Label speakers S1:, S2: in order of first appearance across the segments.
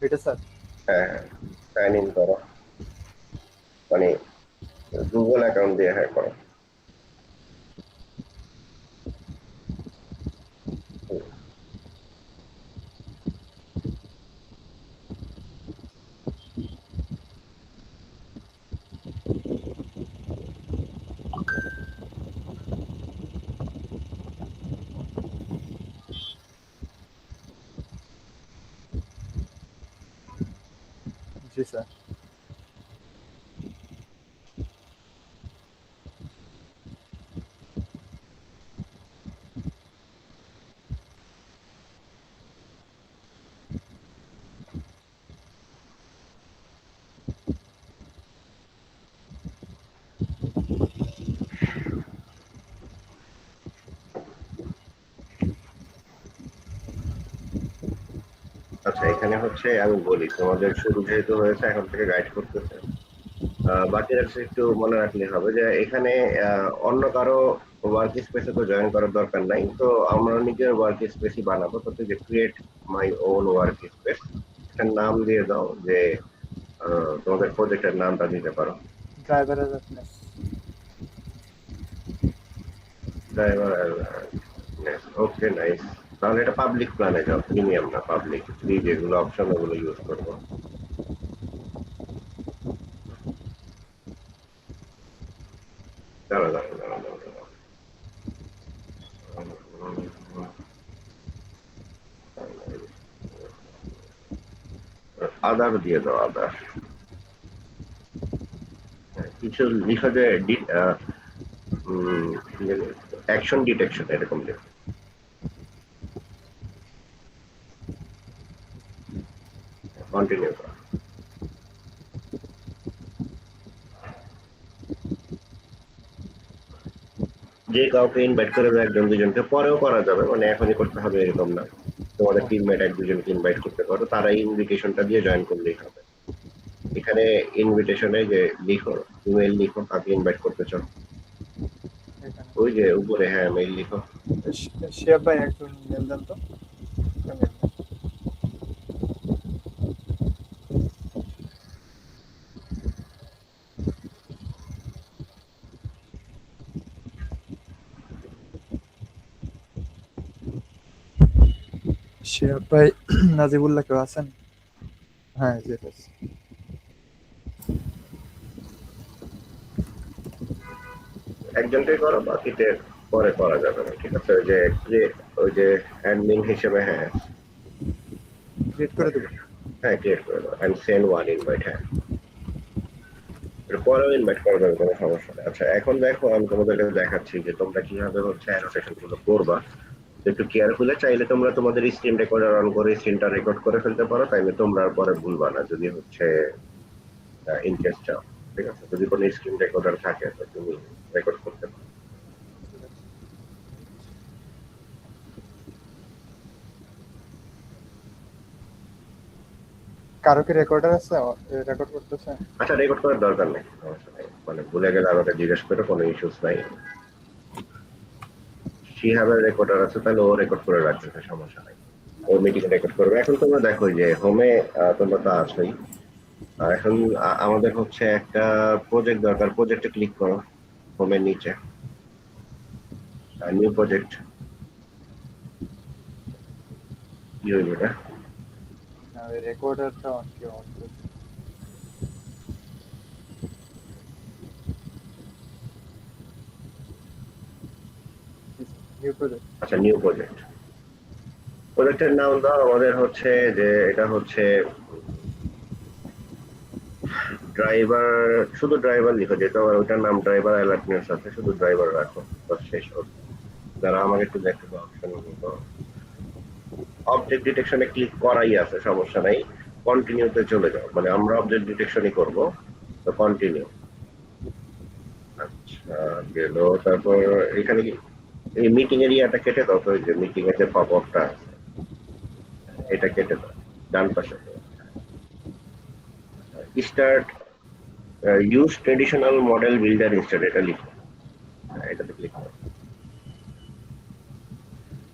S1: এটা স্যার।
S2: হ্যাঁ হ্যাঁ, সাইন ইন করো, মানে গুগল অ্যাকাউন্ট দিয়ে হ্যাঁ করো। হুম,
S1: জি স্যার।
S2: আচ্ছা এখানে হচ্ছে আমি বলি তোমাদের শুরু যেহেতু হয়েছে এখন থেকে গাইড করতেছে, বাকিরা একটু মনে রাখলে হবে যে এখানে অন্য কারো ওয়ার্ক স্পেসে তো জয়েন করার দরকার নাই, তো আমরা নিজের ওয়ার্ক স্পেসই বানাবো, তো যে create my own work space একটা নাম দিয়ে দাও, যে তোমাদের প্রজেক্টের নামটা দিতে পারো।
S1: Driver awareness.
S2: Driver, okay nice. তাহলে এটা পাবলিক প্ল্যানে যাও, প্রিমিয়াম না, পাবলিক ফ্রি যেগুলো অপশন ওগুলো ইউজ করবো। দাঁড়া দাঁড়া দাঁড়া দাঁড়া দাঁড়া। আদার দিয়ে দাও, আদার। কিছু লিখা যায় অ্যাকশন ডিটেকশন এরকম লেখো। কন্টিনিউ করো। যে কাউকে ইনভাইট করে দেবে, একজন দুজনকে পরেও করা যাবে, মানে এখনই করতে হবে এরকম না। তোমাদের
S1: ওকে।
S2: টিমমেট এক দুজনকে ইনভাইট করতে পারো, তারা ইনভিটেশনটা দিয়ে জয়েন করলেই হবে। এখানে ইনভিটেশনে যে লিখো, ইমেল লিখো কাকে ইনভাইট করতে চাও।
S1: এখানে
S2: ওই যে উপরে, হ্যাঁ মেইল লিখো।
S1: শিয়াব ভাই একজন মেল দেন তো। একটা mail দেন। শিয়াব ভাই নাজিবুল্লাহ কেউ আছেন? হ্যাঁ জি আছে।
S2: একজনটাই করো, বাকিতে পরে করা যাবে না, ঠিক আছে? ওই যে ওই যে অ্যাডমিন হিসেবে, হ্যাঁ
S1: ক্রিয়েট করে দেবো।
S2: হ্যাঁ ক্রিয়েট করে দাও এন্ড সেন্ড ওয়ান ইনভাইট। হ্যাঁ, এর পরেও ইনভাইট করা যাবে, কোনো সমস্যা নেই। আচ্ছা এখন দেখো আমি তোমাদেরকে দেখাচ্ছি যে তোমরা কিভাবে হচ্ছে অ্যানোটেশন গুলো করবা। তো একটু কেয়ারফুলি, চাইলে তোমরা তোমাদের স্ক্রিন রেকর্ডার অন করে স্ক্রিনটা রেকর্ড করে ফেলতে পারো, তাইলে তোমরা আর পরে ভুলবা না যদি হচ্ছে ইনকেস চাও। ঠিক আছে, যদি কোনো স্ক্রিন রেকর্ডার থাকে তো তুমি রেকর্ড করতে পারো।
S1: কারো কি রেকর্ডার আছে? রেকর্ড করতেছে?
S2: আচ্ছা রেকর্ড করার দরকার নেই, সমস্যা নেই, মানে ভুলে গেলে আমাকে জিজ্ঞেস করে, কোনো ইস্যুস নাই। শিহাবের রেকর্ডার আছে, তাহলে ও রেকর্ড করে রাখবে, সমস্যা নাই। ও মিটিং রেকর্ড করবে। এখন তোমরা দেখো যে হোমে তোমরা তো আছোই। এখন আমাদের হচ্ছে একটা প্রজেক্ট দরকার, প্রজেক্টে ক্লিক করো হোমের নিচে, নিউ প্রজেক্ট। কি হইল এটা?
S1: না, ওই রেকর্ডারটা অন কি অন করছে? New project.
S2: আচ্ছা নিউ প্রজেক্ট, প্রজেক্টের নাম দাও আমাদের হচ্ছে, যে এটা হচ্ছে ড্রাইভার, শুধু ড্রাইভার লিখো, যেহেতু আমার ওইটার নাম ড্রাইভার অ্যালার্টনেস আছে, শুধু ড্রাইভার রাখো, বাস শেষ হোক। যারা আমাকে একটু দেখতে পাও অপশন গুলো, অবজেক্ট ডিটেকশনে ক্লিক করাই আছে, সমস্যা নাই। কন্টিনিউতে চলে যাও, মানে আমরা অবজেক্ট ডিটেকশনই করব, তো কন্টিনিউ। আচ্ছা গেল। তারপর এখানে কি এই মিটিং এরিয়াটা কেটে দাও, তো ওই যে মিটিং এর যে পপ আপটা আছে এটা কেটে দাও, ডান পাশে। Start use traditional model builder instead, এটা লিখো। এটাতে ক্লিক করো।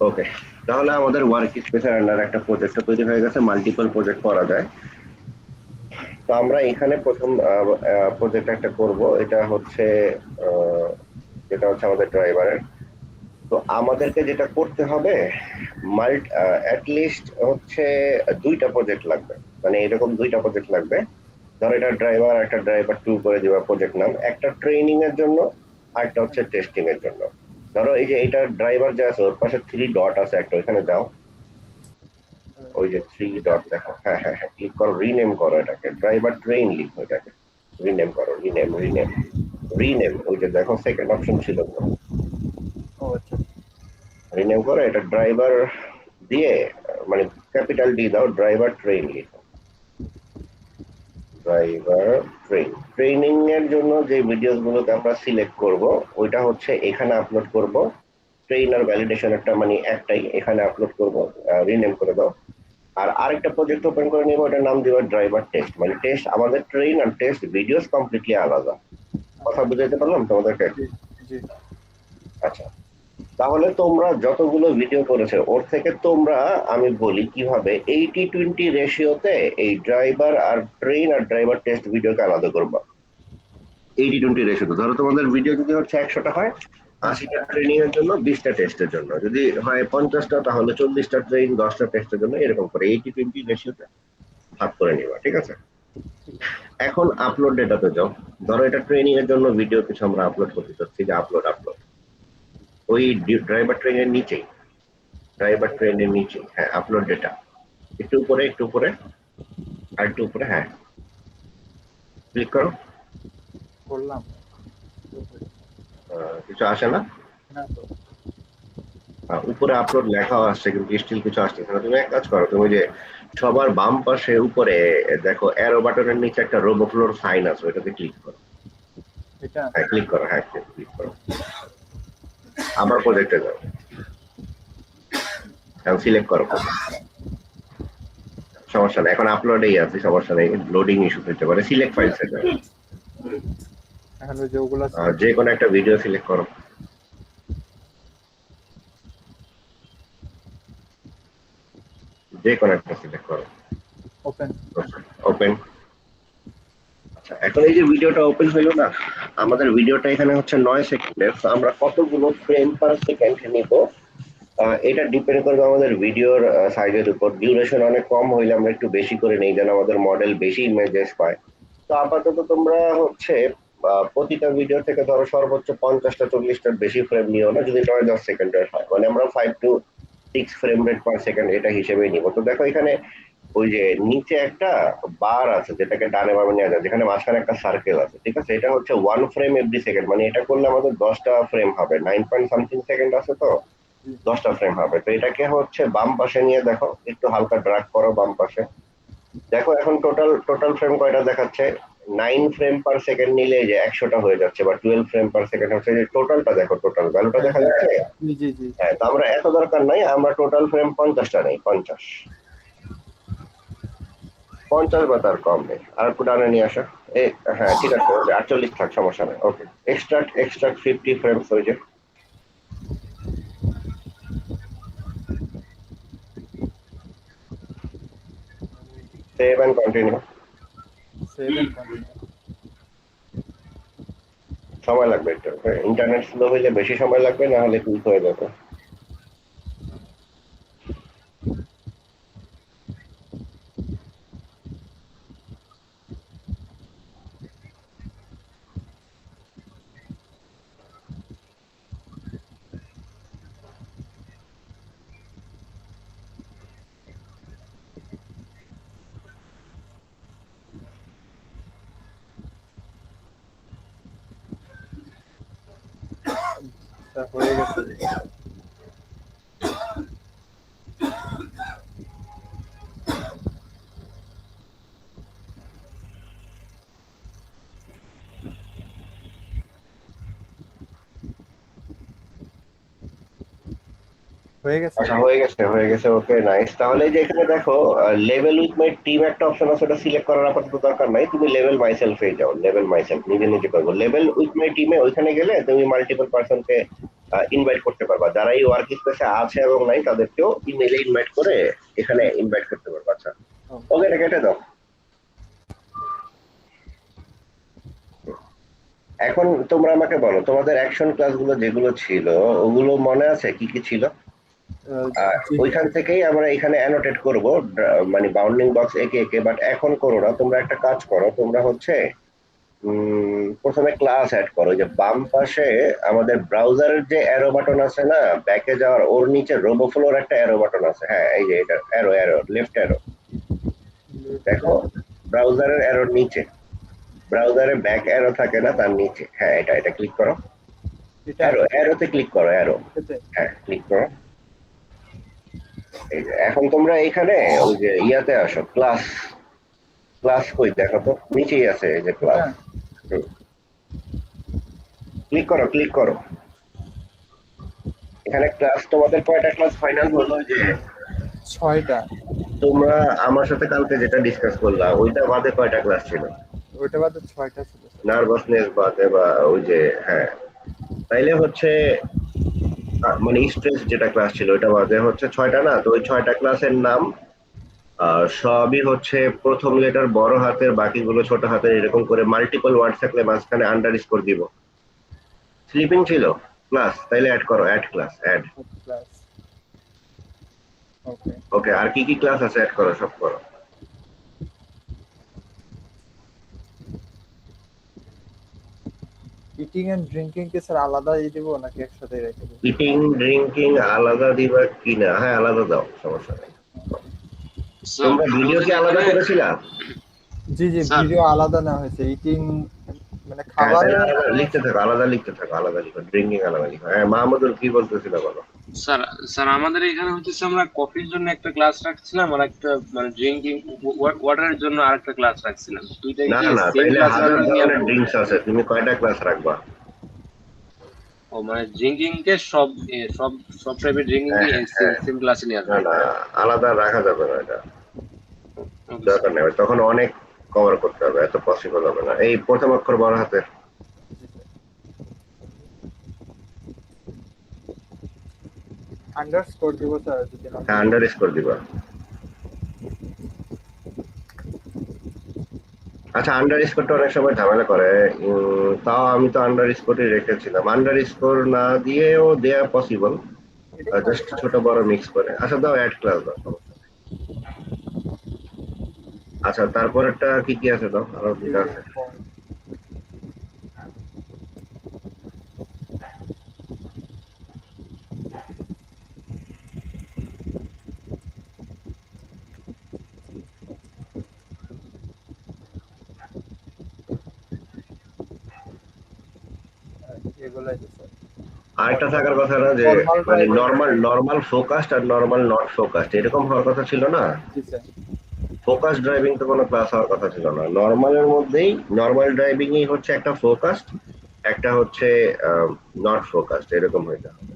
S2: ওকে, তাহলে আমাদের ওয়ার্ক স্পেসের আন্ডার একটা প্রজেক্ট তৈরি হয়ে গেছে, মাল্টিপল প্রজেক্ট করা যায়। তো আমরা এখানে প্রথম প্রজেক্ট একটা করব, এটা হচ্ছে যেটা হচ্ছে আমাদের ড্রাইভারের। তো আমাদেরকে যেটা করতে হবে, অ্যাটলিস্ট হচ্ছে দুইটা প্রজেক্ট লাগবে, মানে এরকম দুইটা প্রজেক্ট লাগবে। ধরো এটা ড্রাইভার, একটা ড্রাইভার 2 করে দিবা প্রজেক্ট নাম, একটা ট্রেনিং এর জন্য আর একটা হচ্ছে টেস্টিং এর জন্য। ধরো এই যে এটা ড্রাইভার যে আছে ওর পাশে 3 ডট আছে একটা, ওখানে যাও, ওই যে 3 ডট দেখো, হ্যাঁ হ্যাঁ হ্যাঁ, ক্লিক করো, রিনেম করো এটাকে, ড্রাইভার ট্রেন লিখো এটাকে, রিনেম করো, রিনেম রিনেম রিনেম, ওই যে দেখো সেকেন্ড অপশন ছিল তো,
S1: ও আচ্ছা।
S2: রিনেম করো এটা ড্রাইভার দিয়ে, মানে ক্যাপিটাল ডি দাও, ড্রাইভার ট্রেন লিখো, ড্রাইভার ট্রেন। ট্রেনিং এর জন্য যে ভিডিওস গুলোকে আমরা সিলেক্ট করব ওইটা হচ্ছে এখানে আপলোড করব, ট্রেইনার ভ্যালিডেশন একটা মানে একটাই এখানে আপলোড করব, রিনেম করে দাও। আর আরেকটা প্রজেক্ট ওপেন করে নিব, ওটার নাম দিব ড্রাইভার টেস্ট, মানে টেস্ট আমাদের ট্রেন আর টেস্ট ভিডিওস কমপ্লিটলি আলাদা। কথা বুঝাইতে পারলাম তোমাদেরকে?
S1: জি জি।
S2: আচ্ছা, তাহলে তোমরা যতগুলো ভিডিও করেছো ওর থেকে তোমরা, আমি বলি কিভাবে 80-20 রেশিওতে এই ড্রাইভার আর ট্রেন আর ড্রাইভার টেস্ট ভিডিওকে আলাদা করবা। 80-20 রেশিওতে, ধরো তোমাদের ভিডিও যদি হচ্ছে 100টা হয়, 80টা ট্রেনিং এর জন্য, 20টা টেস্টের জন্য, যদি হয় 50টা তাহলে 40টা ট্রেন, 10টা টেস্টের জন্য, এরকম করে 80-20 রেশিওতে ভাগ করে নিবা, ঠিক আছে? এখন আপলোড ডেটাতে যাও, ধরো এটা ট্রেনিং এর জন্য ভিডিও কিছু আমরা আপলোড করতে চাচ্ছি, যে আপলোড আপলোড ওই ড্রাইভার ট্রেনের নিচেই, ড্রাইভার ট্রেনের নিচে, হ্যাঁ আপলোড ডেটা, একটু উপরে একটু উপরে আর একটু উপরে, হ্যাঁ ক্লিক করো।
S1: করলাম।
S2: কিছু আসে না?
S1: না তো।
S2: উপরে আপলোড লেখা আসছে কিন্তু স্টিল কিছু আসছে না। তুমি এক কাজ করো, তুমি যে সবার বাম পাশে উপরে দেখো অ্যারো বাটনের নিচে একটা রোবোফ্লোর সাইন আছে, ওইটাতে ক্লিক করো।
S1: এটা
S2: হ্যাঁ ক্লিক করো, হ্যাঁ ক্লিক করো, আবার প্রজেক্টে যাও, এখন সিলেক্ট করো project। সমস্যা নেই, এখন আপলোডেই আছে, সমস্যা নেই, লোডিং ইস্যু হতে পারে। সিলেক্ট ফাইলসে যাও,
S1: এখন ওই যে ওগুলা
S2: যে কোনো একটা ভিডিও সিলেক্ট করো, যে কোনো একটা সিলেক্ট করো,
S1: ওপেন।
S2: ওপেন। আচ্ছা, এখন এই যে ভিডিওটা ওপেন হইলো না, আমাদের ভিডিওটা এখানে হচ্ছে 9 সেকেন্ডের, তো আমরা কতগুলো ফ্রেম পার সেকেন্ড নিব এটা ডিপেন্ড করবে আমাদের ভিডিওর সাইজের উপর। ডিউরেশন অনেক কম হইলে আমরা একটু বেশি করে নেই, যেন আমাদের মডেল বেশি ইমেজেস পায়। তো আপাতত তোমরা হচ্ছে প্রতিটা ভিডিও থেকে ধরো সর্বোচ্চ 50টা 40টার বেশি ফ্রেম নিও না, যদি 9-10 সেকেন্ডের হয়, মানে আমরা 5 to 6 frame rate per second এটা হিসেবেই নিব। তো দেখো এখানে ওই যে নিচে একটা বার আছে যেটাকে ডানে বামে নেওয়া যায়, যেখানে মাঝখানে একটা সার্কেল আছে, ঠিক আছে? এটা হচ্ছে 1 ফ্রেম এভরি সেকেন্ড, মানে এটা করলে আমাদের 10টা ফ্রেম হবে, 9 পয়েন্ট সামথিং সেকেন্ড আছে, তো 10টা ফ্রেম হবে। তো এটাকে হচ্ছে বাম পাশে নিয়ে দেখো, একটু হালকা ড্র্যাগ করো বাম পাশে, দেখো এখন টোটাল টোটাল ফ্রেম কয়টা দেখাচ্ছে? 9 ফ্রেম পার সেকেন্ড নিলে যে 100টা হয়ে যাচ্ছে, বা 12 ফ্রেম পার সেকেন্ড হচ্ছে, যে টোটালটা দেখো, টোটাল ভ্যালুটা দেখা যাচ্ছে।
S1: জি জি জি।
S2: হ্যাঁ, তো আমরা এত দরকার নাই, আমরা টোটাল ফ্রেম 50টা নেই, 50 বা তার কম নেই। আর একটু ডানে নিয়ে আসা, হ্যাঁ ঠিক আছে, 48 থাক, সমস্যা নেই। ওকে, এক্সট্রাক্ট এক্সট্রাক্ট 50 ফ্রেমস হয়ে যায়। Save and continue.
S1: সেভেন।
S2: সময় লাগবে একটু, ইন্টারনেট স্লো হইলে বেশি সময় লাগবে, না হলে কুইক হয়ে যাবে।
S1: হয়ে গেছে। হয়ে গেছে।
S2: আচ্ছা, হয়ে গেছে হয়ে গেছে, ওকে নাইস। তাহলে এই যে এখানে দেখো লেভেল উইথ মাই টিম একটা অপশন আছে, ওটা সিলেক্ট করার আপাতত দরকার নাই, তুমি লেভেল মাইসেলফ এ যাও, লেভেল মাইসেলফ নিজে নিজে করবো। লেভেল উইথ মাই টিমে ওইখানে গেলে তুমি মাল্টিপল পারসনকে ইনভাইট করতে পারবা। যারা এই ওয়ার্ক স্পেসে আছে এবং নাই তাদেরকেও ইমেইলে ইনভাইট করে এখানে ইনভাইট করতে পারবা। আচ্ছা ওকে, এটা কেটে দাও। এখন তোমরা আমাকে বলো তোমাদের অ্যাকশন ক্লাসগুলো যেগুলো ছিল ওগুলো মনে আছে কি কি ছিল?
S1: জি
S2: ওইখান থেকেই আমরা এখানে অ্যানোটেট করব, মানে বাউন্ডিং বক্স একে একে। বাট এখন করো না, তোমরা একটা কাজ করো, তোমরা হচ্ছে প্রথমে ক্লাস অ্যাড করো। যে বাম পাশে আমাদের ব্রাউজারের যে অ্যারো বাটন আছে না ব্যাকে যাওয়ার, ওর নিচে রোবোফ্লোর একটা অ্যারো বাটন আছে। হ্যাঁ এই যে এটা অ্যারো, লেফট অ্যারো দেখো, ব্রাউজারের অ্যারোর নিচে, ব্রাউজারে ব্যাক অ্যারো থাকে না তার নিচে, হ্যাঁ এটা ক্লিক করো।
S1: এটা
S2: অ্যারোতে ক্লিক করো, অ্যারো, হ্যাঁ ক্লিক করো। এই যে এখন তোমরা এখানে ওই যে ইয়াতে আসো, ক্লাস। ক্লাস কই দেখো তো, নিচেই আছে এই যে ক্লাস। ক্লিক করো, ক্লিক করো। এখানে ক্লাস, তোমাদের কয়টা ক্লাস ফাইনাল হলো? যে
S1: 6টা।
S2: তোমরা আমার সাথে কালকে যেটা ডিসকাস করলা ওইটা বাদে কয়টা ক্লাস ছিল?
S1: ওইটা বাদে 6টা ছিল স্যার।
S2: নার্ভাসনেস বাদে বা ওই যে, হ্যাঁ তাইলে হচ্ছে মানে স্ট্রেস যেটা ক্লাস ছিল ওইটা বাদে হচ্ছে 6টা না? তো ওই 6টা ক্লাসের নাম সবই হচ্ছে প্রথম লেটার বড় হাতের, বাকিগুলো ছোট হাতের, এরকম করে মাল্টিপল ওয়ার্ড থাকলে মাঝখানে আন্ডারস্কোর দিব। স্লিপিং ছিল ক্লাস, তাইলে অ্যাড করো, add class, add.
S1: Class okay.
S2: Okay, আর কি কি ক্লাস আছে অ্যাড করো, সব করো।
S1: ইটিং এন্ড ড্রিঙ্কিং কে স্যার আলাদাই দিব নাকি একসাথে রেখে দেব?
S2: ইটিং ড্রিঙ্কিং আলাদা দিবা কিনা? হ্যাঁ আলাদা দাও, সমস্যা নেই।
S3: স্যার
S2: তোমরা ভিডিও কি আলাদা
S3: আমাদের
S2: করেছিলা?
S1: জি জি,
S3: স্যার
S1: ভিডিও আলাদা নেওয়া হয়েছে। ইটিং মানে
S2: হ্যাঁ
S1: খাবার
S2: তাহলে আলাদা লিখতে থাকো, আলাদা লিখতে থাকো, আলাদা লিখো, ড্রিঙ্কিং আলাদা লিখো। হ্যাঁ মাহমুদুল কি বলতেছিল বলো।
S3: স্যার স্যার আমাদের এখানে হচ্ছে আমরা কফির জন্য একটা ক্লাস রাখছিলাম আর একটা মানে ড্রিঙ্কিং ওয়াটারের জন্য আরেকটা ক্লাস রাখছিলাম। দুইটা
S2: না
S3: কি
S2: না,
S3: সেম
S2: তাইলে
S3: ক্লাস
S2: হাজার
S3: রাখবো
S2: ধরনের ড্রিঙ্কস আছে, তুমি কয়টা ক্লাস রাখবা?
S3: ও মানে ড্রিঙ্কিং কে সব সব সব টাইপের ড্রিঙ্কিং
S2: হ্যাঁ
S3: কে
S2: হ্যাঁ হ্যাঁ,
S3: সেম ক্লাসে নিয়ে
S2: না
S3: আসবো।
S2: না, আলাদা রাখা যাবে না, এটা
S3: ওকে
S2: দরকার
S3: স্যার।
S2: নেই, তখন অনেক কভার করতে হবে, এত পসিবল হবে না। এই প্রথম অক্ষর বড় হাতের।
S1: আন্ডারস্কোর দিব স্যার যদি না।
S2: হ্যাঁ আন্ডার স্কোর দিবা। আচ্ছা আন্ডার স্কোরটা অনেক সময় ঝামেলা করে, তাও আমি তো আন্ডার স্কোরই রেখেছিলাম। আন্ডার স্কোর না দিয়েও দেয়া পসিবল, জাস্ট ছোট বড় মিক্স করে। আচ্ছা দাও, অ্যাড ক্লাস দাও, সমস্যা নেই। আচ্ছা তারপরেরটা কি কি আছে দাও, আরো দুটা আছে।
S1: এগুলাই তো স্যার।
S2: আরেকটা থাকার কথা না যে
S1: Normal
S2: মানে
S1: driving।
S2: নর্মাল ফোকাসড আর নর্মাল নট ফোকাসড এরকম হওয়ার কথা ছিল না?
S1: জি স্যার।
S2: ফোকাস ড্রাইভিং তো কোনো ক্লাস হওয়ার কথা ছিল না। নর্মালের মধ্যেই নর্মাল ড্রাইভিং ই হচ্ছে একটা ফোকাসড, একটা হচ্ছে নট ফোকাসড, এরকম হইতে হবে।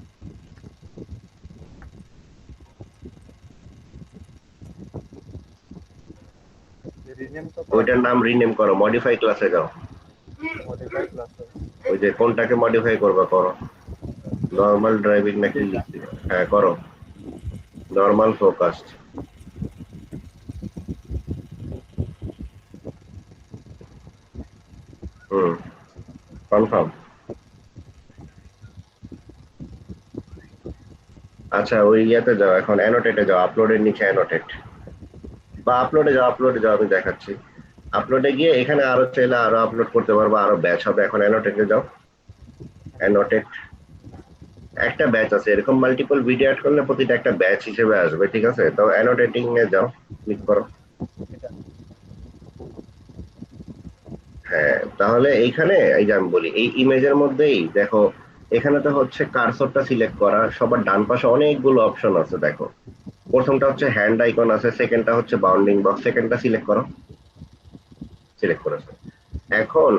S1: রিনেম তো
S2: ওইটার নাম রিনেম করো, মডিফাই ক্লাসে যাও।
S1: Modify class.
S2: ওই যে কোনটাকে মডিফাই করবা করো, নর্মাল ড্রাইভিং নাকি লিখতে? হ্যাঁ করো, নর্মাল ফোকাসড। কনফার্ম। আচ্ছা ওই ইয়াতে যাও, এখন অ্যানোটেটে যাও, আপলোডের নিচে অ্যানোটেট, বা আপলোডে যাও, আমি দেখাচ্ছি। আপলোডে গিয়ে এখানে আরো চাইলে আরো আপলোড করতে পারবো, আরো ব্যাচ হবে। এখন অ্যানোটেটে যাও, অ্যানোটেট একটা ব্যাচ আছে, এরকম মাল্টিপল ভিডিও অ্যাড করলে প্রতিটা একটা ব্যাচ হিসেবে আসবে, ঠিক আছে? তো অ্যানোটেটিং এ যাও, ক্লিক করো। হ্যাঁ তাহলে এইখানে এই যে আমি বলি, এই ইমেজের মধ্যেই দেখো, এখানে তো হচ্ছে কার্সরটা সিলেক্ট করা, সবার ডান পাশে অনেকগুলো অপশন আছে দেখো। প্রথমটা হচ্ছে হ্যান্ড আইকন আছে, সেকেন্ডটা হচ্ছে বাউন্ডিং বক্স, সেকেন্ডটা সিলেক্ট করো, সিলেক্ট করেছো। এখন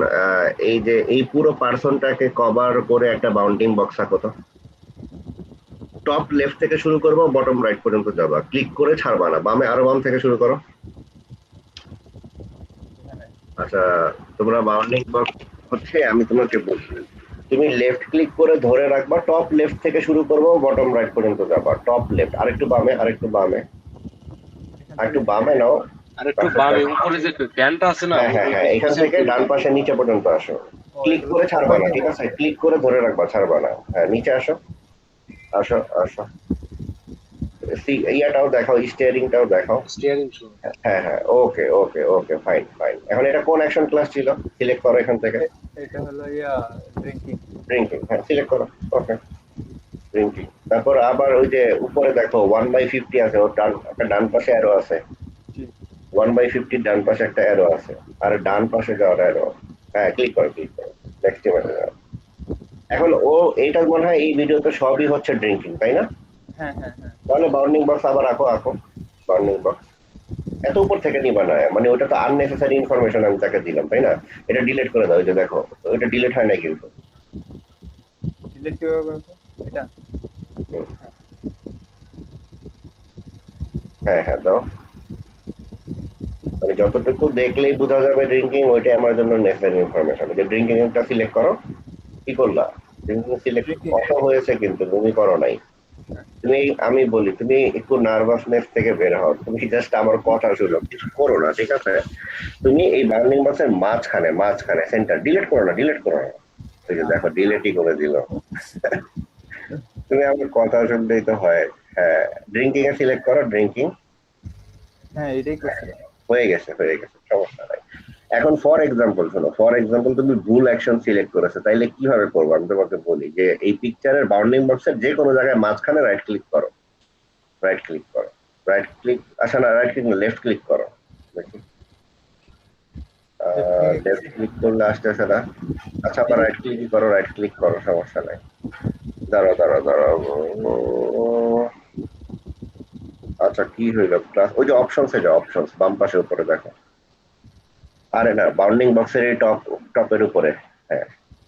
S2: এই যে এই পুরো পার্সনটাকে কভার করে একটা বাউন্ডিং বক্স আঁকো তো। টপ লেফট থেকে শুরু করবো, বটম রাইট পর্যন্ত যাবা, ক্লিক করে ছাড়বা না, বামে আরো বাম থেকে শুরু করো। আচ্ছা তোমরা বাউন্ডিং বক্স হচ্ছে, আমি তোমাকে বলছি তুমি লেফট ক্লিক করে ধরে রাখবা, টপ লেফট থেকে শুরু করবো, বটম রাইট পর্যন্ত যাবা। টপ লেফট, আরেকটু বামে, আরেকটু বামে,
S1: এখান
S2: আরেকটু
S1: থেকে
S2: বামে নাও।
S3: আর একটু বামে উপরে যে ফ্যানটা আছে না,
S2: হ্যাঁ হ্যাঁ হ্যাঁ, এখান থেকে ডান পাশে নিচে পর্যন্ত আসো। ক্লিক
S1: এগুলো
S2: করে ছাড়বা না,
S1: সবাইকে
S2: ঠিক আছে? ক্লিক করে ধরে রাখবা, ছাড়বা না। হ্যাঁ, নিচে আসো, আসো আসো। ইয়াটাও দেখাও, স্টিয়ারিংটাও দেখাও।
S3: Steering show.
S2: হ্যাঁ হ্যাঁ, ওকে ওকে ওকে, ফাইন ফাইন। এখন এটা কোন অ্যাকশন ক্লাস ছিল? সিলেক্ট করো এখান থেকে।
S1: এটা হলো ড্রিঙ্কিং।
S2: ড্রিঙ্কিং, হ্যাঁ সিলেক্ট করো। ওকে, ড্রিঙ্কিং। তারপর আবার ওই যে উপরে দেখো 1/50 আছে, ওর একটা ডান পাশে অ্যারো আছে।
S1: জি
S2: 1/50 ডান পাশে একটা অ্যারো আছে, আর ডান পাশে যাওয়ার অ্যারো। হ্যাঁ, ক্লিক করো ক্লিক করো, নেক্সট ইমেজে যাও। এখন ও এইটা মনে হয় এই ভিডিওতে সবই হচ্ছে ড্রিঙ্কিং, তাই না?
S1: হ্যাঁ হ্যাঁ হ্যাঁ
S2: তাহলে বাউন্ডিং বক্স আবার আঁকো আঁকো, বাউন্ডিং বক্স। এত উপর থেকে নিবা না, মানে ওটা তো আননেসেসারি ইনফরমেশন আমি তাকে দিলাম, তাই না? এটা ডিলিট করে দাও, এই যে দেখো ওইটা ডিলিট হয় না কিন্তু।
S1: ডিলিট কিভাবে করবো এটা?
S2: হুম, হ্যাঁ হ্যাঁ দাও। মানে যতটুকু দেখলেই বোঝা যাবে ড্রিঙ্কিং, ওইটাই আমার জন্য নেসেসারি ইনফরমেশন। যে ড্রিঙ্কিং টা সিলেক্ট করো। কি করলা? ড্রিঙ্কিং সিলেক্ট
S1: ড্রিঙ্কিং
S2: অটো হয়েছে কিন্তু তুমি করো নাই। তুমি, আমি বলি তুমি একটু নার্ভাসনেস থেকে বের হও, তুমি জাস্ট আমার কথা শুনো, কিছু করো না, ঠিক আছে? তুমি এই বার্নিং বক্সের মাঝখানে মাঝখানে সেন্টার, ডিলিট করো না, ডিলিট করো না। ওই যে দেখো ডিলিটই করে দিল। তুমি আমার কথা শুনলেই তো হয়। হ্যাঁ, ড্রিঙ্কিং এ সিলেক্ট করো, ড্রিঙ্কিং।
S1: হ্যাঁ এটাই করছিলাম।
S2: হয়ে গেছে হয়ে গেছে, সমস্যা নাই। এখন ফর এক্সাম্পল শোনো, ফর এক্সাম্পল তুমি ভুল অ্যাকশন সিলেক্ট করেছো, তাইলে কিভাবে করবো আমি তোমাকে বলি। যে এই পিকচারের বাউন্ডিং বক্সের যে কোনো জায়গায় মাঝখানে রাইট ক্লিক করো, রাইট ক্লিক করো, রাইট ক্লিক, আচ্ছা না রাইট ক্লিক, লেফট ক্লিক করো। দেখি, লেফট ক্লিক করলে আসতেছে না। আচ্ছা, আবার রাইট ক্লিক করো, রাইট ক্লিক করো, সমস্যা নাই। দাঁড়াও দাঁড়াও দাঁড়াও। আচ্ছা, কি হইলো ক্লাস? ওই যে অপশনসে যাও, অপশনস বাম পাশে উপরে দেখো। আরে না, বাউন্ডিং বক্সের এই টপের উপরে। হ্যাঁ,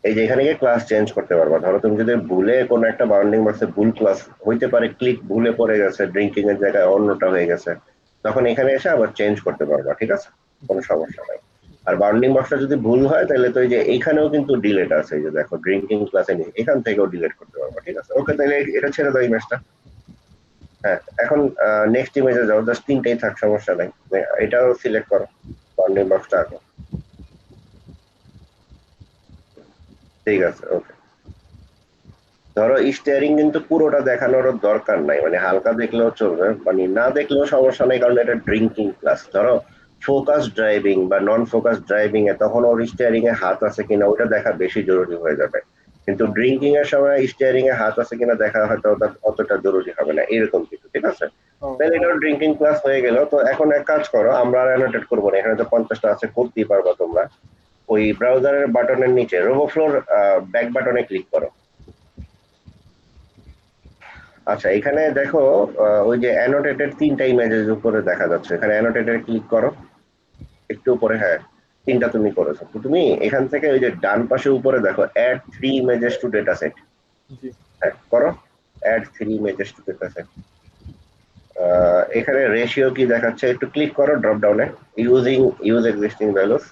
S2: এই যে এখানে গিয়ে ক্লাস চেঞ্জ করতে পারবা। ধরো তুমি যদি ভুলে কোনো একটা বাউন্ডিং বক্সে ভুল ক্লাস হইতে পারে, ক্লিক ভুলে পড়ে গেছে, ড্রিঙ্কিং এর জায়গায় অন্যটা হয়ে গেছে, তখন এখানে এসে আবার চেঞ্জ করতে পারবা, ঠিক আছে? কোনো সমস্যা নাই। আর বাউন্ডিং বক্সটা যদি ভুল হয় তাহলে তো এই যে এইখানেও কিন্তু ডিলেট আছে, এই যে দেখো ড্রিঙ্কিং ক্লাসে নেই, এখান থেকেও ডিলেট করতে পারবা, ঠিক আছে? ওকে, তাহলে এটা ছেড়ে দাও ইমেজটা। হ্যাঁ, এখন নেক্সট ইমেজে যাও, জাস্ট তিনটেই থাক, সমস্যা নাই। এটাও সিলেক্ট করো, বাউন্ডিং বক্সটা আঁকো। ঠিক আছে, ওকে। ধরো স্টিয়ারিং কিন্তু পুরোটা দেখানোর দরকার নাই, মানে হালকা দেখলেও চলবে, মানে না দেখলেও সমস্যা নেই, কারণ এটা ড্রিঙ্কিং ক্লাস। ধরো ফোকাস ড্রাইভিং বা নন ফোকাস ড্রাইভিং এ তখন ওর স্টিয়ারিং এ হাত আছে কিনা ওটা দেখা বেশি জরুরি হয়ে যাবে। কিন্তু ড্রিঙ্কিং এর সময় স্টিয়ারিং এ হাত আছে কিনা দেখা হয়তো অতটা জরুরি হবে না, এরকম কিছু, ঠিক আছে? তাহলে এটা ড্রিঙ্কিং ক্লাস হয়ে গেল। তো এখন এক কাজ করো, আমরা আর অ্যানোটেট করবো না, এখানে তো 50টা আছে, করতেই পারবা তোমরা। ওই ব্রাউজারের বাটনের নিচে রোবোফ্লোর ব্যাক বাটনে ক্লিক করো। আচ্ছা, এখানে দেখো ওই যে অ্যানোটেটেড 3টা ইমেজের উপরে দেখা যাচ্ছে, এখানে অ্যানোটেটেড ক্লিক করো একটু উপরে। হ্যাঁ, 3টা তুমি করেছো। তো তুমি এখান থেকে ওই যে ডান পাশে উপরে দেখো add 3 images to data set,
S1: জি
S2: হ্যাঁ করো, add 3 images to data set. এখানে রেশিও কি দেখাচ্ছে, একটু ক্লিক করো ড্রপ ডাউনে, ইউজ এক্সিস্টিং ভ্যালুস।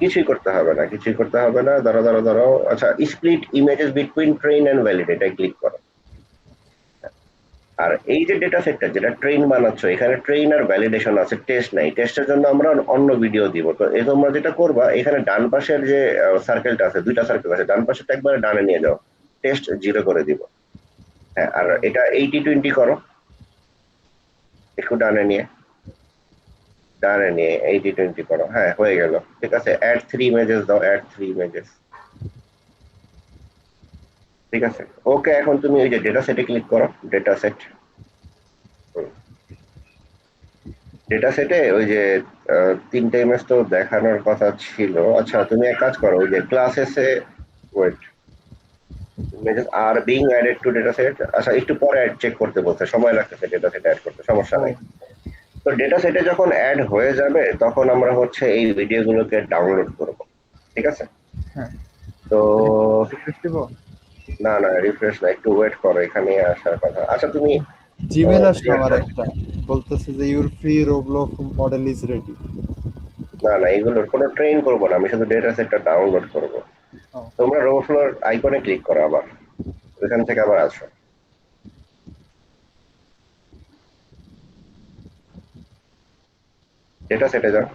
S2: কিছুই করতে হবে না, কিছুই করতে হবে না, ধরো ধরো ধরো। আচ্ছা, split images between train and valid, এটা ক্লিক করো। আর এই যে ডেটা সেটটা যেটা ট্রেন বানাচ্ছ, এখানে ট্রেন আর ভ্যালিডেশন আছে, টেস্ট নাই। টেস্টের জন্য আমরা অন্য ভিডিও দিব। তো এই তোমরা যেটা করবা, এখানে ডান পাশের যে সার্কেলটা আছে, 2টা সার্কেল আছে, ডান পাশেরটা একবারে ডানে নিয়ে যাও, টেস্ট 0 করে দিব। হ্যাঁ, আর এটা 80-20 করো, একটু ডানে নিয়ে 80-20 করো। হ্যাঁ, হয়ে গেল, ঠিক আছে। অ্যাড 3 ইমেজেস দাও, অ্যাড 3 ইমেজেস, ঠিক আছে। ওকে, এখন তুমি ওই যে ডেটা সেটে ক্লিক করো, ডেটা সেট। ডেটা সেটে ওই যে 3টা ইমেজ তো দেখানোর কথা ছিল। আচ্ছা, তুমি এক কাজ করো, ওই যে ক্লাসেসে wait, images are being added to data set. আচ্ছা, একটু পরে অ্যাড চেক করতে বলছে, সময় লাগতেছে ডেটা সেট অ্যাড করতে, সমস্যা নাই। তো ডেটা সেটে যখন অ্যাড হয়ে যাবে তখন আমরা হচ্ছে এই ভিডিওগুলোকে ডাউনলোড করব, ঠিক আছে?
S1: হ্যাঁ
S2: তো
S1: রিফ্রেশ দিব।
S2: না না, রিফ্রেশ না, একটু ওয়েট করো, এখানে আসার কথা। আচ্ছা, তুমি
S1: জিমেল আসলো আমার একটা, বলতেছে যে your free Roblox model is ready.
S2: না না, এগুলোর কোনো ট্রেন করবো না, আমি শুধু ডেটা সেটটা ডাউনলোড করবো।
S1: ও
S2: তোমরা রো ফ্লোর আইকনে ক্লিক করো, আবার ওইখান থেকে আবার আসো। ডেটা সেটে যাও,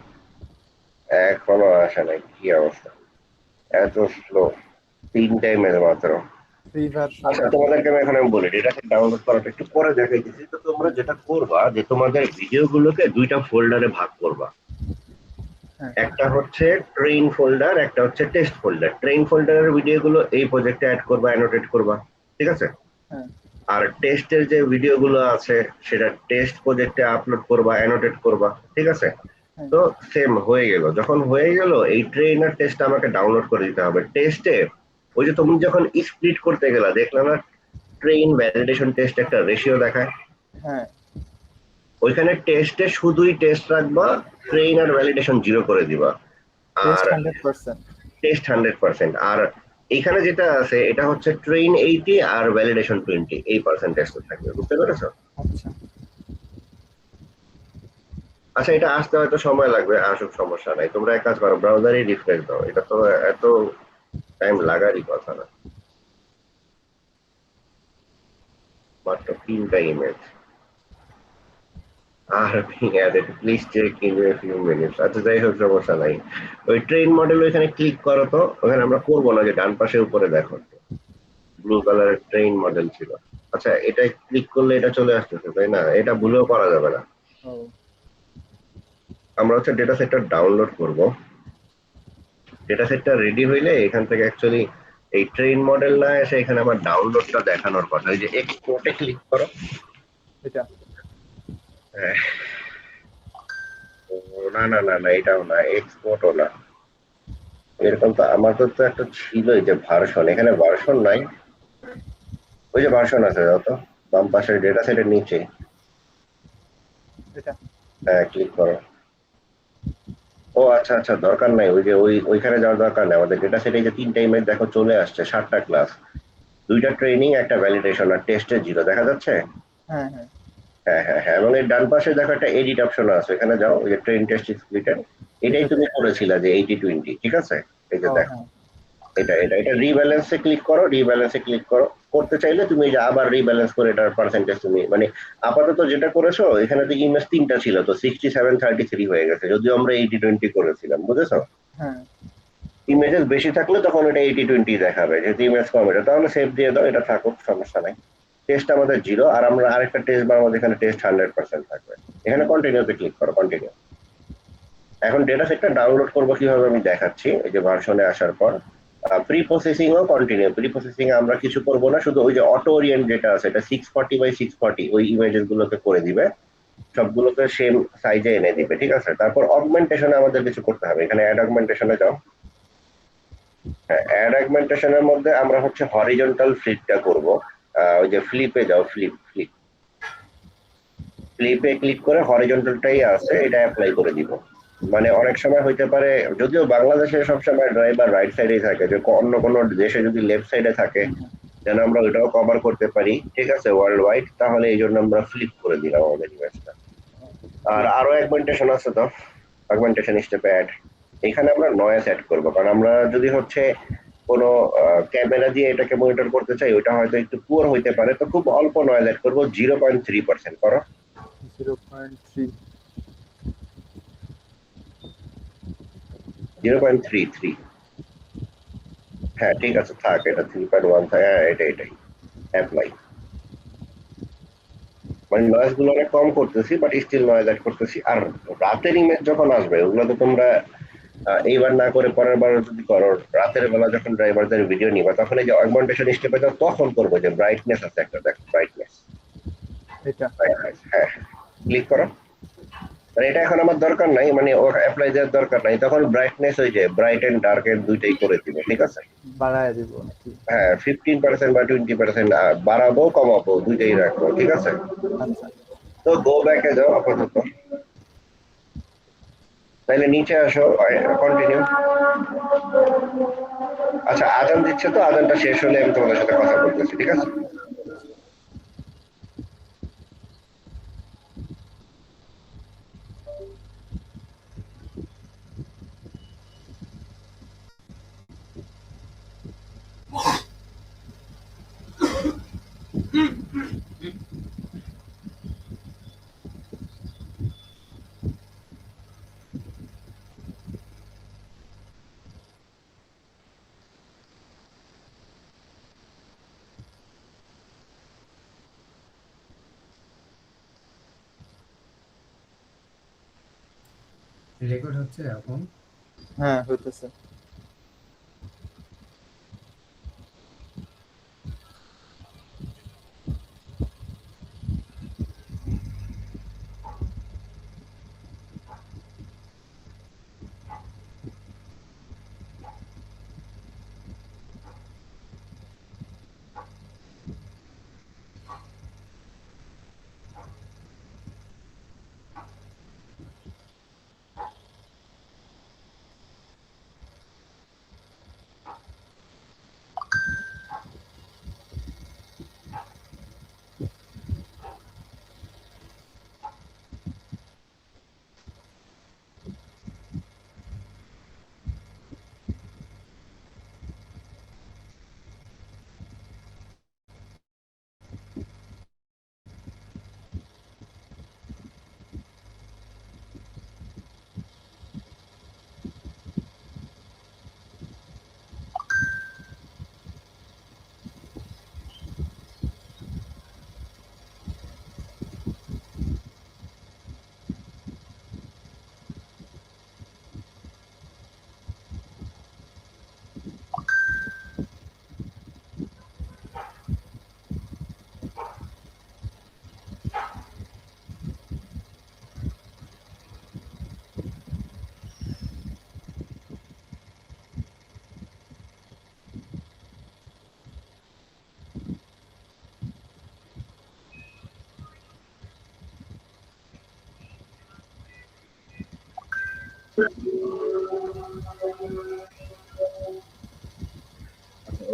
S2: এখনো আসে নাই, কি অবস্থা, এত স্লো, 3টা ইমেজ মাত্র।
S1: Free version.
S2: আচ্ছা, তোমাদেরকে আমি এখন বলি ডেটা সেট ডাউনলোড করাটা একটু পরে দেখাইতেছি। তো তোমরা যেটা করবা যে তোমাদের ভিডিও গুলোকে 2টা ফোল্ডারে ভাগ করবা।
S1: হ্যাঁ
S2: একটা হচ্ছে ট্রেইন ফোল্ডার, একটা হচ্ছে টেস্ট ফোল্ডার। ট্রেইন ফোল্ডারের ভিডিও গুলো এই প্রজেক্টে অ্যাড করবা, অ্যানোটেট করবা, ঠিক আছে।
S1: হ্যাঁ
S2: আর টেস্টের যে ভিডিও গুলো আছে সেটা টেস্ট প্রজেক্টে আপলোড করবা, অ্যানোটেট করবা, ঠিক আছে।
S1: হ্যাঁ
S2: তো সেম হয়ে গেল। যখন হয়ে গেল, এই ট্রেন আর টেস্ট আমাকে ডাউনলোড করে দিতে হবে। টেস্টে ওই যে তুমি যখন স্প্লিট করতে গেলা, দেখলা না ট্রেন ভ্যালিডেশন টেস্ট একটা রেশিও দেখায়,
S1: হ্যাঁ
S2: ওইখানে টেস্টে শুধুই টেস্ট রাখবা, ট্রেন আর ভ্যালিডেশন 0 করে দিবা।
S1: টেস্ট
S2: আর
S1: 100%।
S2: টেস্ট 100%। আর এখানে যেটা আছে এটা হচ্ছে ট্রেন 80 আর ভ্যালিডেশন 20, এই পার্সেন্টেজ থাকবে, বুঝতে পেরেছো?
S1: আচ্ছা
S2: আচ্ছা, এটা আসতে হয়তো সময় লাগবে, আসুক, সমস্যা নাই। তোমরা এক কাজ করো, ব্রাউজারে রিফ্রেশ দাও, এটা তো এত টাইম লাগারই কথা না, মাত্র 3টা ইমেজ। আর please check in a few minutes. আচ্ছা, যাই হোক, সমস্যা নাই। ওই ট্রেন মডেল ওইখানে ক্লিক করো। তো ওখানে আমরা করবো না, যে ডান পাশে উপরে দেখো ব্লু কালারের ট্রেন মডেল ছিল। আচ্ছা, এটা ক্লিক করলে এটা চলে আসতেছে, তাই না? এটা ভুলেও করা যাবে না।
S1: ও
S2: আমরা হচ্ছে ডেটা সেটটা ডাউনলোড করব। ডেটা সেটটা রেডি হইলে এখান থেকে অ্যাকচুয়ালি এই ট্রেন মডেল না এসে এখানে আমার ডাউনলোডটা দেখানোর কথা। এই যে এক্সপোর্টে ক্লিক করো।
S1: এটা
S2: হ্যাঁ, ও, না না না না, এটাও না, এক্সপোর্টও না। এরকম তো আমাদের তো একটা ছিল, এই যে ভার্সন, এখানে ভার্সন নাই। ওই যে ভার্সন আছে যত বাম পাশের ডেটা সেটের নিচে,
S1: এটা
S2: হ্যাঁ ক্লিক করো। ও আচ্ছা আচ্ছা, দরকার নাই, ওই যে ওইখানে যাওয়ার দরকার নেই। আমাদের ডেটা সেটে যে 3টা ইমেজ দেখো চলে আসছে, 7টা ক্লাস, 2টা ট্রেনিং, একটা ভ্যালিডেশন, আর টেস্টের 0 দেখা যাচ্ছে।
S1: হ্যাঁ হ্যাঁ
S2: হ্যাঁ হ্যাঁ হ্যাঁ, এবং এর ডান পাশে দেখো একটা এডিট অপশন আছে, এখানে যাও, ওই যে ট্রেন টেস্ট স্প্লিটের, এটাই
S1: এটাতে।
S2: তুমি করেছিলা যে 80-20, ঠিক আছে। এই যে
S1: ও
S2: দেখো,
S1: হ্যাঁ
S2: এটা এটা এটা রিব্যালেন্সে ক্লিক করো, রিব্যালেন্সে ক্লিক করো। করতে চাইলে তুমি যে আবার রিব্যালেন্স করে এটার পার্সেন্টেজ তুমি মানে আপাতত যেটা করেছো, এখানে তো ইমেজ 3টা ছিল, তো 67-33 হয়ে গেছে, যদিও আমরা 80-20 করেছিলাম, বুঝেছো।
S1: হ্যাঁ
S2: ইমেজেস বেশি থাকলে তখন এটা 80-20 দেখাবে, যেহেতু ইমেজ কম, এটা তাহলে সেভ দিয়ে দাও, এটা থাকুক, সমস্যা নাই। টেস্ট আমাদের 0, আর আমরা আরেকটা টেস্ট বানাবো যেখানে টেস্ট 100% থাকবে। এখানে কন্টিনিউতে ক্লিক করো, কন্টিনিউ। এখন ডেটা সেটটা ডাউনলোড করবো কিভাবে আমি দেখাচ্ছি। এই যে ভার্সনে আসার পর প্রি প্রসেসিং ও কন্টিনিউ। প্রি প্রসেসিং এ আমরা কিছু করবো না, শুধু ওই যে অটো ওরিয়েন্ট যেটা আছে এটা 640x640 ওই ইমেজেস গুলোকে করে দিবে, সবগুলোকে সেম সাইজে এনে দিবে, ঠিক আছে। তারপর অগমেন্টেশনে আমাদের কিছু করতে হবে। এখানে অ্যাড অগমেন্টেশনে যাও। হ্যাঁ, অ্যাড অগমেন্টেশনের মধ্যে আমরা হচ্ছে হরিজন্টাল ফ্লিপটা করব। ওই যে ফ্লিপে যাও, ফ্লিপ ফ্লিপ ফ্লিপে ক্লিক করে হরিজন্টালটাই আছে এটা অ্যাপ্লাই করে দিব। মানে অনেক সময় হইতে পারে, যদিও বাংলাদেশে সবসময় ড্রাইভার রাইট সাইডেই থাকে, যে অন্য কোনো দেশে যদি লেফট সাইডে থাকে, যেন আমরা ওইটাও কভার করতে পারি, ঠিক আছে, ওয়ার্ল্ড ওয়াইড। তাহলে এই জন্য আমরা ফ্লিপ করে দিলাম আমাদের ইমেজটা। আর আরো অ্যাগমেন্টেশন আছে তো, অ্যাগমেন্টেশন স্টেপে অ্যাড। এখানে আমরা নয়েজ অ্যাড করবো, কারণ আমরা যদি হচ্ছে কোনো ক্যামেরা দিয়ে এটাকে মনিটর করতে চাই, ওইটা হয়তো একটু পুয়ার হইতে পারে, তো খুব অল্প নয়েজ অ্যাড করবো, 0.3% করো।
S1: 0.3।
S2: 0.33, হ্যাঁ ঠিক আছে, থাক, এটা 3.1 থাকে, হ্যাঁ এটাই অ্যাপ্লাই। মানে নয়েজ গুলো অনেক কম করতেছি, বাট স্টিল নয়েজ অ্যাড করতেছি। আর রাতের ইমেজ যখন আসবে, ওগুলো তো তোমরা এইবার না করে পরের বার যদি করো, রাতের বেলা যখন ড্রাইভারদের ভিডিও নিবা, তখন এই যে অগমেন্টেশন স্টেপে যাও, তখন করবো যে ব্রাইটনেস আছে একটা, দেখো ব্রাইটনেস,
S1: এটা
S2: হ্যাঁ ক্লিক করো। মানে এটা এখন আমার দরকার নাই, মানে ও অ্যাপ্লাই দেওয়ার দরকার নাই, তখন ব্রাইটনেস ওই যে ব্রাইট এন্ড ডার্ক এর দুইটাই করে দিব, ঠিক আছে।
S1: বাড়ায় দিব নাকি?
S2: হ্যাঁ, 15% বা 20% বাড়াবো কমাবো দুইটাই রাখবো, ঠিক আছে।
S1: আচ্ছা
S2: তো গো ব্যাকে যাও আপাতত, তাইলে নিচে আসো, কন্টিনিউ। আচ্ছা, আজান দিচ্ছে, তো আজানটা শেষ হলে আমি তোমাদের সাথে কথা বলতেছি, ঠিক আছে।
S4: রেকর্ড হচ্ছে এখন?
S1: হ্যাঁ হইতেছে।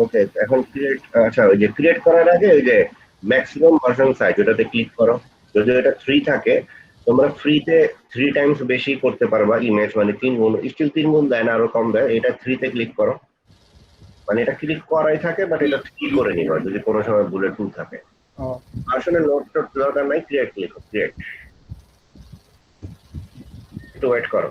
S2: ওকে, এখন ক্রিয়েট, আচ্ছা ওই যে ক্রিয়েট করার আগে ওই যে ম্যাক্সিমাম ভার্সন সাইজ ওটাতে ক্লিক করো। যদি এটা 3 থাকে, তোমরা ফ্রিতে 3 টাইমস বেশি করতে পারবা ইমেজ, মানে 3 গুণ, স্টিল 3 গুণ দেয় না, আরো কম দেয়। এটা 3 তে ক্লিক করো, মানে এটা ক্লিক করাই থাকে, বাট এটা 3 করে নিবা যদি কোনো সময় বুলেট 2 থাকে।
S1: ও
S2: ভার্সনের নোট টোট দরকার নাই, ক্রিয়েট ক্লিক ক্রিয়েট, একটু ওয়েট করো।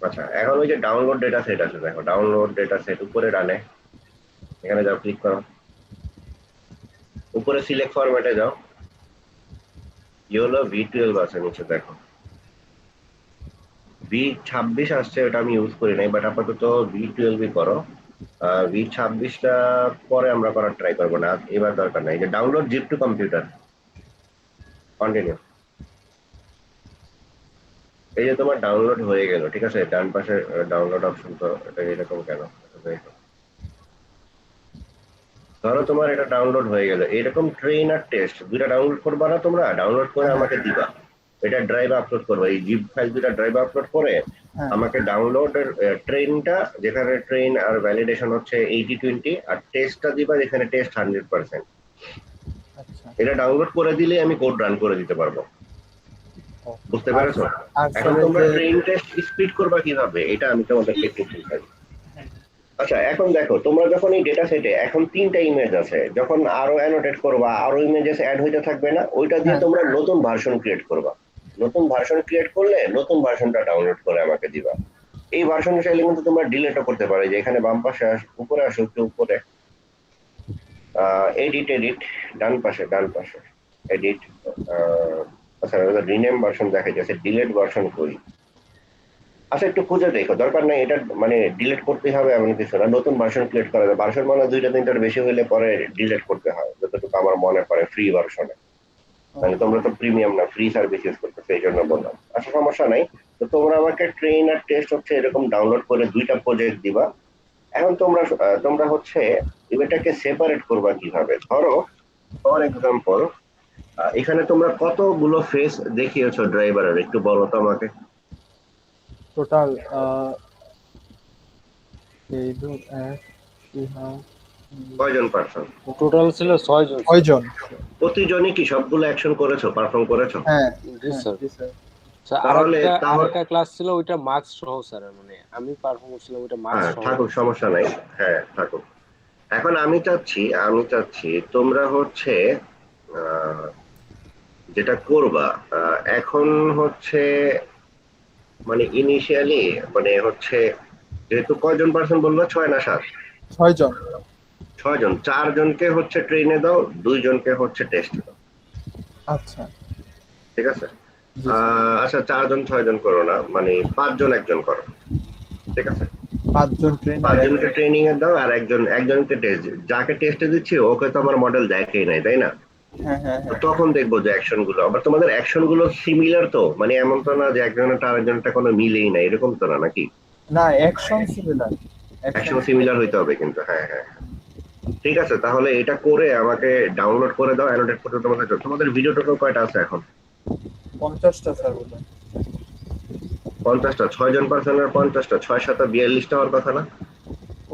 S2: আচ্ছা, এখন ওই যে ডাউনলোড ডেটা সেট আছে, দেখো ডাউনলোড ডেটা সেট উপরে ডানে, এখানে যাও, ক্লিক করো, উপরে সিলেক্ট ফরম্যাটে যাও, ইয়েলো V12 আছে নিচে দেখো, V26 আসছে, ওটা আমি ইউজ করি নাই, বাট আপাতত V12 করো। V26টা পরে আমরা করার ট্রাই করবো না, এবার দরকার নাই। যে download zip to computer, continue. এই যে তোমার ডাউনলোড হয়ে গেল, ঠিক আছে, ডান পাশে ডাউনলোড অপশন, তো এটা এরকম কেন? ধরো তোমার এটা ডাউনলোড হয়ে গেল, এরকম ট্রেন আর টেস্ট দুইটা ডাউনলোড করবা না তোমরা? ডাউনলোড করে আমাকে দিবা, এটা ড্রাইভ আপলোড করবা, এই জিপ ফাইল দুইটা ড্রাইভ আপলোড করে
S1: হ্যাঁ
S2: আমাকে ডাউনলোডের ট্রেনটা, যেখানে ট্রেন আর ভ্যালিডেশন হচ্ছে 80-20, আর টেস্টটা দিবা যেখানে টেস্ট 100%।
S1: আচ্ছা।
S2: এটা ডাউনলোড করে দিলে আমি কোড রান করে দিতে পারবো,
S1: ও,
S2: বুঝতে পেরেছো?
S1: আর
S2: এখন
S1: স্যার
S2: তোমরা
S1: যে
S2: ট্রেন টেস্ট স্পিড করবা কিভাবে, এটা আমি তোমাদেরকে একটু বুঝাই। আচ্ছা, এখন দেখো, তোমরা যখন এই ডেটা সেটে এখন 3টা ইমেজ আছে, যখন আরো অ্যানোটেট করবা, আরো ইমেজেস অ্যাড হইতে থাকবে না, ওইটা দিয়ে
S1: হ্যাঁ
S2: তোমরা নতুন ভার্সন ক্রিয়েট করবা। নতুন ভার্সন ক্রিয়েট করলে নতুন ভার্সনটা ডাউনলোড করে আমাকে দিবা। এই ভার্সন চাইলে কিন্তু তোমরা ডিলিটও করতে পারো, যে এখানে বাম পাশে উপরে আসো, একটু উপরে এডিট এডিট, ডান পাশে এডিট, আচ্ছা রিনেম ভার্সন দেখা যাচ্ছে, ডিলিট ভার্সন করি। আচ্ছা, একটু খুঁজে দেখো, দরকার নাই এটা মানে ডিলিট করতে হবে এমন কিছু না, নতুন ভার্সন ক্রিয়েট করা যায়। ভার্সন মানে 2-3টার বেশি হলে পরে ডিলিট করতে হয়, যতটুকু আমার মনে পড়ে ফ্রি ভার্সনে। মানে তোমরা তো প্রিমিয়াম না, ফ্রি সার্ভিস ইউজ করতেছো, এই জন্য বললাম। আচ্ছা, সমস্যা নাই। তো তোমরা আমাকে ট্রেন আর টেস্ট হচ্ছে এরকম ডাউনলোড করে 2টা প্রজেক্ট দিবা। এখন তোমরা হচ্ছে এটাকে সেপারেট করবা কিভাবে? ধরো ফর এক্সাম্পল, এখানে তোমরা কতগুলো ফেস দেখিয়েছো ড্রাইভারের, একটু বলো তো আমাকে।
S1: টোটাল এই দু এক দুই
S2: কয়জন পারসন?
S3: টোটাল ছিল 6 জন।
S1: 6 জন।
S2: প্রতিজনই কি সবগুলো অ্যাকশন করেছো, পারফর্ম করেছো?
S1: হ্যাঁ
S3: জি স্যার।
S1: জি স্যার।
S3: স্যার আরেকটা ক্লাস ছিল, ওইটা মার্কস সহ স্যার, মানে আমি পারফর্ম করছিলাম ওইটা মার্কস
S2: হ্যাঁ
S3: সহ।
S2: থাকুক, সমস্যা নাই, হ্যাঁ থাকুক। এখন আমি চাচ্ছি তোমরা হচ্ছে যেটা করবা, এখন হচ্ছে মানে ইনিশিয়ালি মানে হচ্ছে, যেহেতু কয়জন পার্সন বললো, 6 না 7?
S1: 6 জন।
S2: 6 জন, 4 জনকে হচ্ছে ট্রেনে দাও, 2 জনকে হচ্ছে টেস্ট দাও।
S1: আচ্ছা
S2: ঠিক আছে?
S1: জি স্যার।
S2: আচ্ছা 4 জন 6 জন করো না, মানে 5 জন একজন করো, ঠিক আছে?
S1: 5 জন ট্রেন আর
S2: 5 জনকে
S1: একজন।
S2: ট্রেনিং এর দাও, আর একজনকে টেস্ট, যাকে টেস্টে দিচ্ছি ওকে তো আমার মডেল দেখেই নাই, তাই না?
S1: হ্যাঁ হ্যাঁ
S2: তো
S1: হ্যাঁ।
S2: তখন দেখবো যে অ্যাকশন গুলো, আবার তোমাদের অ্যাকশন গুলো সিমিলার তো, মানে এমন তো না যে একজনের আরেকজনটা কোনো মিলেই না, এরকম তো না নাকি?
S1: না, action similar. Action
S2: action similar হইতে হবে কিন্তু, হ্যাঁ হ্যাঁ। ঠিক আছে, তাহলে এটা করে আমাকে ডাউনলোড করে দাও, অ্যানোটেট করতে তোমাদের তোমাদের ভিডিও টোটাল কয়টা আছে এখন?
S1: 50টা স্যার বলেন।
S2: 50টা? 6 জন পার্সনের 50টা, 6 7 42টা হওয়ার কথা না?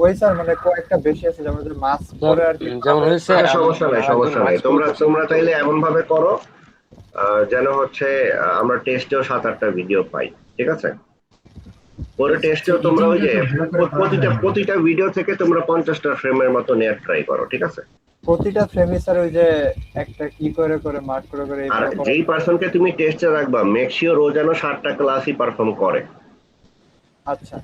S1: ওই স্যার মানে কয়েকটা বেশি আছে, যেমন যে মাস
S3: স্যার
S1: পরে আর কি।
S3: যেমন হয়েছে
S2: আচ্ছা সমস্যা নাই,
S3: একজন
S2: সমস্যা নাই,
S3: মাস্ক
S2: তোমরা
S3: পরতেছে
S2: তোমরা
S3: তো।
S2: চাইলে এমন ভাবে করো যেন হচ্ছে আমরা টেস্টেও 7 8টা ভিডিও পাই, ঠিক আছে? পরে টেস্টেও তোমরা ওই যে প্রতিটা ভিডিও থেকে তোমরা 50টা ফ্রেমের মতো নেওয়ার ট্রাই করো, ঠিক আছে?
S1: প্রতিটা ফ্রেমে স্যার ওই যে একটা কি করে করে মার্ক করে করে
S2: আর
S1: এইভাবে করা।
S2: যেই পার্সনকে তুমি টেস্টে রাখবা মেক শিওর ও যেন 7টা ক্লাসই পারফর্ম করে।
S1: আচ্ছা।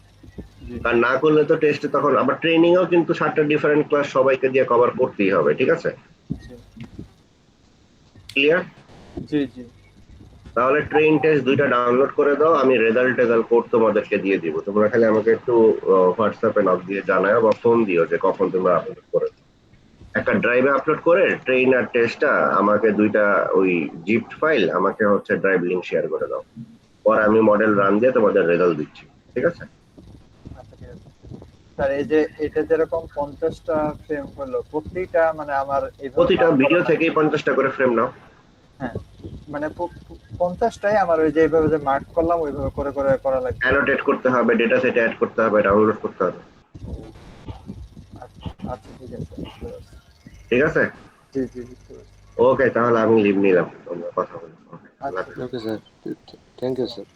S1: জি
S2: আর না করলে তো টেস্টে তখন আবার ট্রেনিং এও কিন্তু 7টা ডিফারেন্ট ক্লাস সবাইকে দিয়ে কভার করতেই হবে, ঠিক আছে?
S1: জি
S2: ক্লিয়ার?
S1: জি জি।
S2: তাহলে ট্রেন টেস্ট 2টা ডাউনলোড করে দাও, আমি রেজাল্ট কোড তোমাদেরকে দিয়ে দিব, তোমরা খালি আমাকে একটু হোয়াটসঅ্যাপে নক দিয়ে জানাও বা ফোন দিও যে কখন তোমরা আপলোড করে দাও। একটা ড্রাইভে আপলোড করে ট্রেন আর টেস্টটা আমাকে 2টা ওই জিপড ফাইল আমাকে হচ্ছে ড্রাইভ লিংক শেয়ার করে দাও, পরে আমি মডেল রান দিয়ে তোমাদের রেজাল্ট দিচ্ছি, ঠিক আছে?
S1: আচ্ছা ঠিক আছে স্যার। এই যে এটা যেরকম 50টা ফ্রেম হলো, প্রতিটা মানে আমার এইভাবে
S2: প্রতিটা
S1: mark করা
S2: ভিডিও
S1: লাগবে?
S2: থেকেই 50টা করে ফ্রেম নাও।
S1: হ্যাঁ, মানে 50টাই আমার ওই যে এইভাবে যে মার্ক করলাম ওইভাবে করে করে করা লাগবে।
S2: অ্যানোটেট করতে হবে, ডেটা সেটে অ্যাড করতে হবে, ডাউনলোড করতে হবে,
S1: আচ্ছা আচ্ছা ঠিক আছে, বুঝতে পারছি।
S2: ঠিক আছে?
S1: জি জি বুঝতে পারছি।
S2: ওকে, তাহলে আমি লিভ নিলাম, তোমরা কথা বলো। ওকে, আল্লাহ
S1: আচ্ছা।
S2: হাফেজ।
S3: Okay sir, thank you sir.